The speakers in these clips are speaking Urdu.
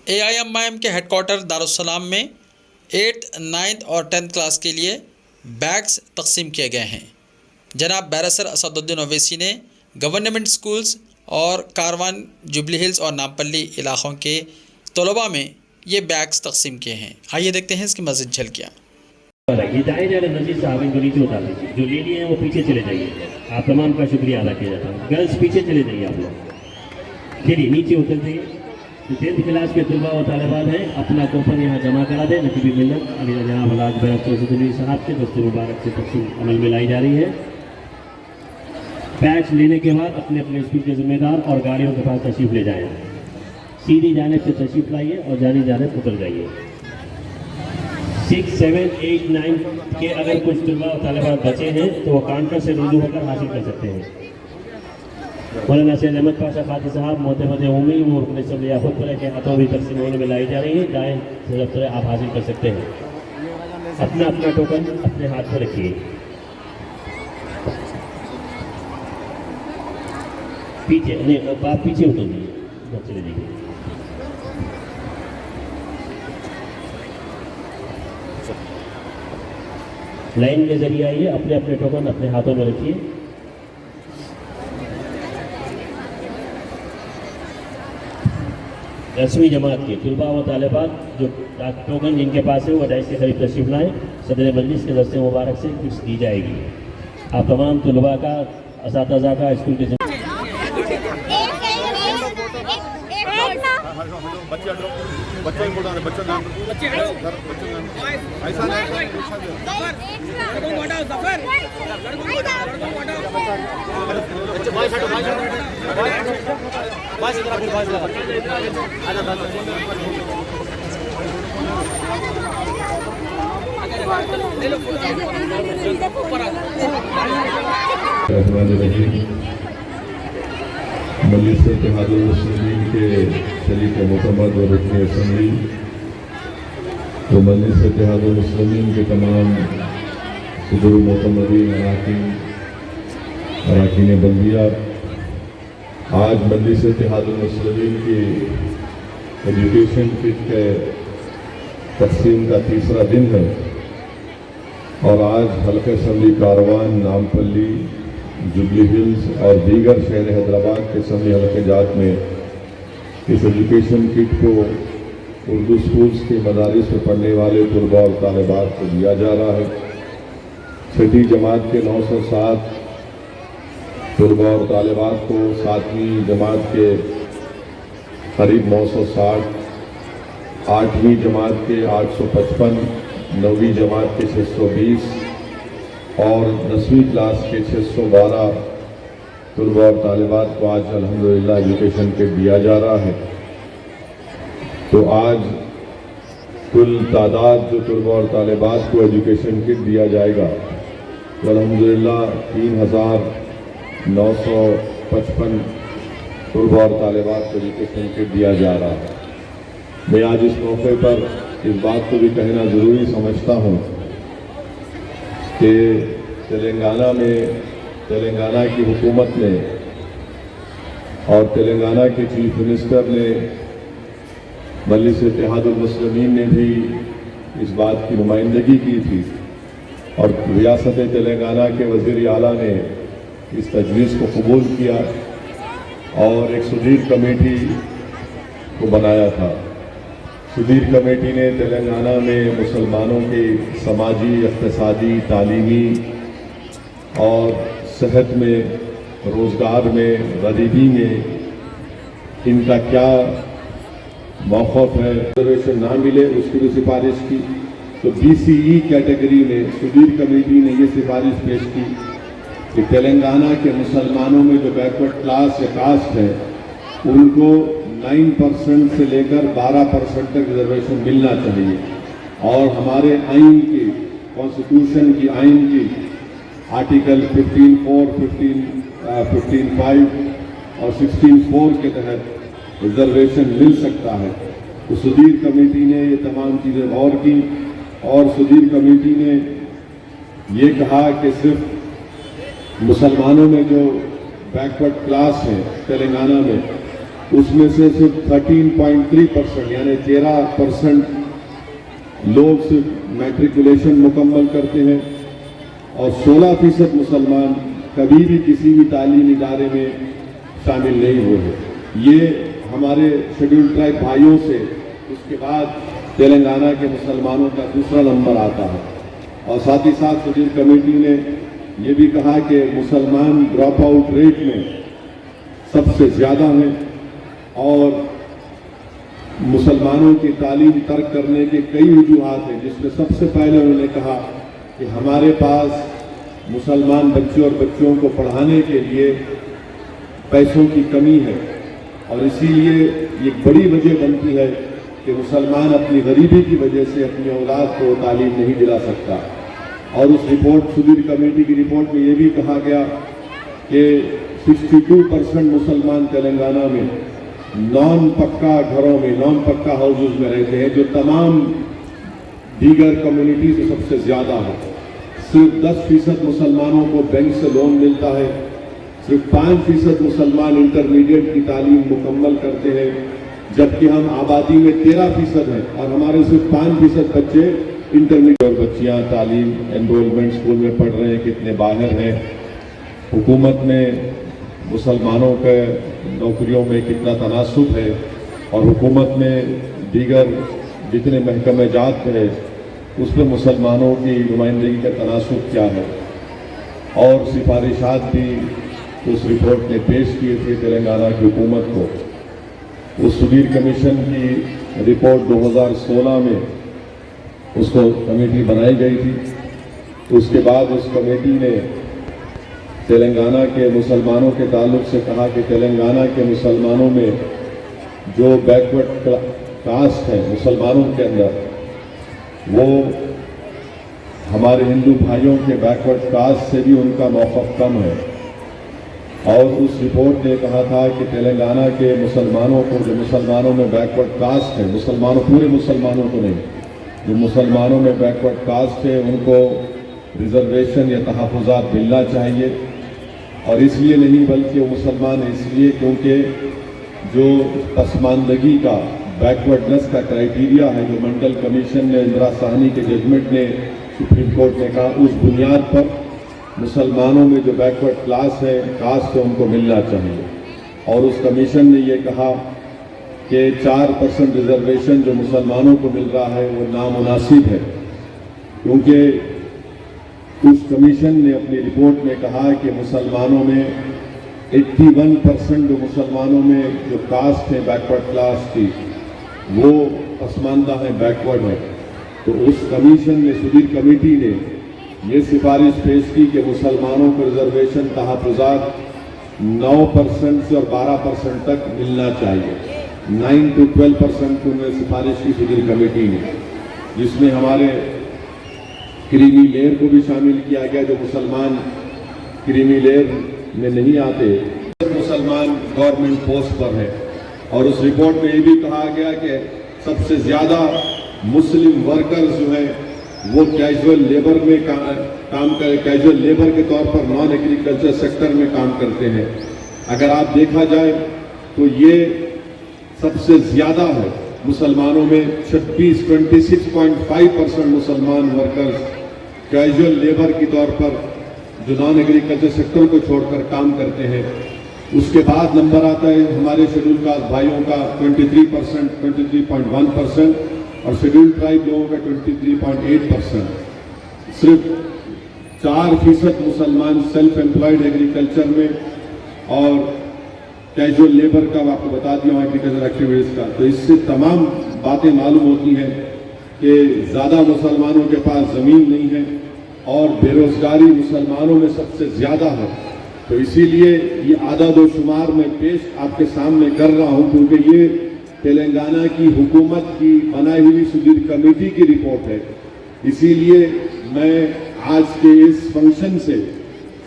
AIMIM کے ہیڈ کوارٹر دارالسلام میں 8th, 9th اور 10th کلاس کے لیے بیگز تقسیم کیے گئے ہیں۔ جناب بیرسر اسد الدین اویسی نے گورنمنٹ سکولز اور کاروان جوبلی ہلز اور نامپلی علاقوں کے طلباء میں یہ بیگز تقسیم کیے ہیں۔ آئیے دیکھتے ہیں اس کی مزید جھلکیاں۔ یہ جائیں جائیں نذیر صاحب ان کو نیچے اتار دیجیے، جو لیڈی ہیں وہ پیچھے چلے جائیے۔ آپ تمام کا شکریہ ادا کیا جاتا ہے۔ گرلز پیچھے چلے جائیے، آپ لوگ چلیے نیچے اتر جائیے۔ جو 10th کلاس کے طلباء و طالبات ہیں اپنا کوپن یہاں جمع کرا دیں۔ نقیبی ملت علی جناب حلاج بیرسر صاحب کے دست مبارک سے تقسیم عمل میں لائی جا رہی ہے۔ بیگز لینے کے بعد اپنے اپنے اسکول کے ذمہ دار اور گاڑیوں کے پاس تشریف لے جائیں۔ سیدھی جانب سے تشریف لائیے اور جانی جانب اتر جائیے۔ 6, 7, 8, 9 کے اگر کچھ طلباء و طالبات بچے ہیں تو وہ کاؤنٹر سے رجوع ہو کر حاصل کر سکتے ہیں۔ مولانا سید احمد پاشا خاطی صاحب معتمد عمومی وہ رکن اسمبلی خود پر کے ہاتھوں بھی تقسیم ہونے میں لائی جا رہی ہے۔ دائیں سے دفتر آپ حاصل کر سکتے ہیں۔ اپنا اپنا ٹوکن اپنے ہاتھ میں رکھیے۔ پیچھے نہیں، آپ پیچھے اتر دیجیے، چلے جائیے۔ لائن کے ذریعے آئیے، اپنے اپنے ٹوکن اپنے ہاتھوں میں رکھیے۔ رسمی جماعت کے طلباء و طالبات جو ٹوکن جن کے پاس ہے وہ ڈائس کے قریب تشریف لائیں۔ صدر مجلس کے دست مبارک سے کچھ دی جائے گی۔ آپ تمام طلباء کا، اساتذہ کا، اسکول کے مجلس اتحاد المسلمین کے شریک معتمد و رکن اسمبلی تو مجلس اتحاد المسلمین کے تمام صدر معتمدین اراکین بلدیہ، آج مجلس اتحاد المسلمین کی ایجوکیشن کٹ کے تقسیم کا تیسرا دن ہے، اور آج حلقہ اسمبلی کاروان، نامپلی، جوبلی ہلز اور دیگر شہر حیدرآباد کے اسمبلی حلقے جات میں اس ایجوکیشن کٹ کو اردو سکولز کے مدارس میں پڑھنے والے طلباء اور طالبات کو دیا جا رہا ہے۔ چھٹی جماعت کے 907 طلباء اور طالبات کو، 7ویں جماعت کے قریب 960، 8ویں جماعت کے 855، 9ویں جماعت کے 620 اور 10ویں کلاس کے 612 طلباء اور طالبات کو آج الحمدللہ ایجوکیشن کٹ دیا جا رہا ہے۔ تو آج کل تعداد جو طلباء اور طالبات کو ایجوکیشن کٹ دیا جائے گا تو الحمدللہ 3955 طلباء اور طالبات کو ایجوکیشن کٹ دیا جا رہا ہے۔ میں آج اس موقع پر اس بات کو بھی کہنا ضروری سمجھتا ہوں کہ تلنگانہ کی حکومت نے اور تلنگانہ کے چیف منسٹر نے، مجلس اتحاد المسلمین نے بھی اس بات کی نمائندگی کی تھی، اور ریاست تلنگانہ کے وزیر اعلیٰ نے اس تجویز کو قبول کیا اور ایک سدھیر کمیٹی کو بنایا تھا۔ سدھیر کمیٹی نے تلنگانہ میں مسلمانوں کے سماجی، اقتصادی، تعلیمی اور صحت میں، روزگار میں، غریبی میں ان کا کیا موقف ہے، ریزرویشن نہ ملے اس کی بھی سفارش کی۔ تو BCE کیٹیگری میں سدھیر کمیٹی نے یہ سفارش پیش کی کہ تلنگانہ کے مسلمانوں میں جو بیکورڈ کلاس یا کاسٹ ہے ان کو 9% سے لے کر 12% تک ریزرویشن ملنا چاہیے، اور ہمارے آئین کی، کانسٹیٹیوشن کی، آئین کی آرٹیکل 15(4), 15(5) اور 16(4) کے تحت ریزرویشن مل سکتا ہے۔ تو سدھیر کمیٹی نے یہ تمام چیزیں غور کی، اور سدھیر کمیٹی نے یہ کہا کہ صرف مسلمانوں میں جو بیکورڈ کلاس ہے تلنگانہ میں اس میں سے صرف 13.3% یعنی 13% لوگ صرف میٹریکولیشن مکمل کرتے ہیں اور 16% مسلمان کبھی بھی کسی بھی تعلیمی ادارے میں شامل نہیں ہوئے ہیں۔ یہ ہمارے شیڈول ٹرائب بھائیوں سے اس کے بعد تلنگانہ کے مسلمانوں کا دوسرا نمبر آتا ہے، اور ساتھ ہی ساتھ شیڈول کمیٹی نے یہ بھی کہا کہ مسلمان ڈراپ آؤٹ ریٹ میں سب سے زیادہ ہیں، اور مسلمانوں کی تعلیم ترک کرنے کے کئی وجوہات ہیں، جس میں سب سے پہلے انہوں نے کہا کہ ہمارے پاس مسلمان بچوں اور بچوں کو پڑھانے کے لیے پیسوں کی کمی ہے، اور اسی لیے یہ بڑی وجہ بنتی ہے کہ مسلمان اپنی غریبی کی وجہ سے اپنی اولاد کو تعلیم نہیں دلا سکتا۔ اور اس رپورٹ شیڈول کمیٹی کی رپورٹ میں یہ بھی کہا گیا کہ 62% مسلمان تلنگانہ میں نان پکا گھروں میں، نان پکا ہاؤسز میں رہتے ہیں، جو تمام دیگر کمیونٹی سے سب سے زیادہ ہے۔ صرف 10% مسلمانوں کو بینک سے لون ملتا ہے، صرف 5% مسلمان انٹرمیڈیٹ کی تعلیم مکمل کرتے ہیں، جبکہ ہم آبادی میں 13% ہیں اور ہمارے صرف 5% بچے انٹرمیڈیٹ اور بچیاں تعلیم انرولمنٹ اسکول میں پڑھ رہے ہیں، کتنے باہر ہیں۔ حکومت میں مسلمانوں کے نوکریوں میں کتنا تناسب ہے، اور حکومت میں دیگر جتنے محکمہ جات ہے اس میں مسلمانوں کی نمائندگی کا تناسب کیا ہے، اور سفارشات بھی اس رپورٹ نے پیش کیے تھے تلنگانہ کی حکومت کو۔ اس شیڈول کمیشن کی رپورٹ 2016 میں اس کو کمیٹی بنائی گئی تھی، اس کے بعد اس کمیٹی نے تلنگانہ کے مسلمانوں کے تعلق سے کہا کہ تلنگانہ کے مسلمانوں میں جو بیکورڈ کاسٹ ہے مسلمانوں کے اندر، وہ ہمارے ہندو بھائیوں کے بیکورڈ کاسٹ سے بھی ان کا موقف کم ہے، اور اس رپورٹ نے کہا تھا کہ تلنگانہ کے مسلمانوں کو، جو مسلمانوں میں بیکورڈ کاسٹ ہے، مسلمانوں پورے مسلمانوں کو نہیں، جو مسلمانوں میں بیکورڈ کاسٹ ہے ان کو ریزرویشن یا تحفظات ملنا چاہیے، اور اس لیے نہیں بلکہ وہ مسلمان اس لیے کیونکہ جو پسماندگی کا بیکورڈنس کا کرائیٹیریا ہے جو منڈل کمیشن نے، اندرا سہنی کے ججمنٹ نے، سپریم کورٹ نے کہا، اس بنیاد پر مسلمانوں میں جو بیکورڈ کلاس ہے، کاسٹ ہے، ان کو ملنا چاہیے۔ اور اس کمیشن نے یہ کہا کہ 4% ریزرویشن جو مسلمانوں کو مل رہا ہے وہ نامناسب ہے، کیونکہ اس کمیشن نے اپنی رپورٹ میں کہا کہ مسلمانوں میں 81% جو مسلمانوں میں جو کاسٹ ہے بیکورڈ کلاس کی، وہ پسماندہ ہے، بیکورڈ ہے۔ تو اس کمیشن نے، شیڈول کمیٹی نے یہ سفارش پیش کی کہ مسلمانوں کو ریزرویشن تحفظات 9% سے اور 12% تک ملنا چاہیے۔ 9 to 12% کو انہوں نے سفارش کی شیڈول کمیٹی نے، جس میں ہمارے کریمی لیئر کو بھی شامل کیا گیا، جو مسلمان کریمی لیئر میں نہیں آتے، مسلمان گورنمنٹ پوسٹ پر ہے۔ اور اس رپورٹ میں یہ بھی کہا گیا کہ سب سے زیادہ مسلم ورکرز جو ہیں وہ کیجول لیبر میں کام کرے، کیجول لیبر کے طور پر نان ایگریکلچر سیکٹر میں کام کرتے ہیں۔ اگر آپ دیکھا جائے تو یہ سب سے زیادہ ہے مسلمانوں میں، 26.5% مسلمان ورکرز کیجول لیبر کی طور پر جو نان ایگریکلچر سیکٹر کو چھوڑ کر کام کرتے ہیں۔ اس کے بعد نمبر آتا ہے ہمارے شیڈول کاسٹ بھائیوں کا 23.1%، اور شیڈول ٹرائب لوگوں کا 23.8%۔ صرف 4% مسلمان سیلف امپلائڈ ایگریکلچر میں، اور کیجول لیبر کا آپ کو بتا دیا ہوں ایگریکلچر ایکٹیویٹیز کا۔ تو اس سے تمام باتیں معلوم ہوتی ہیں کہ زیادہ مسلمانوں کے پاس زمین نہیں ہے، اور بے روزگاری مسلمانوں میں سب سے زیادہ ہے۔ تو اسی لیے یہ اعداد و شمار میں پیش آپ کے سامنے کر رہا ہوں، کیونکہ یہ تلنگانہ کی حکومت کی بنائی ہوئی شیڈول کمیٹی کی رپورٹ ہے۔ اسی لیے میں آج کے اس فنکشن سے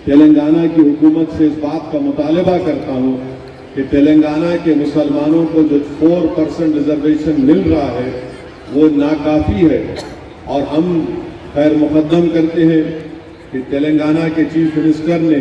تلنگانہ کی حکومت سے اس بات کا مطالبہ کرتا ہوں کہ تلنگانہ کے مسلمانوں کو جو 4% ریزرویشن مل رہا ہے وہ ناکافی ہے، اور ہم خیر مقدم کرتے ہیں کہ تلنگانہ کے چیف منسٹر نے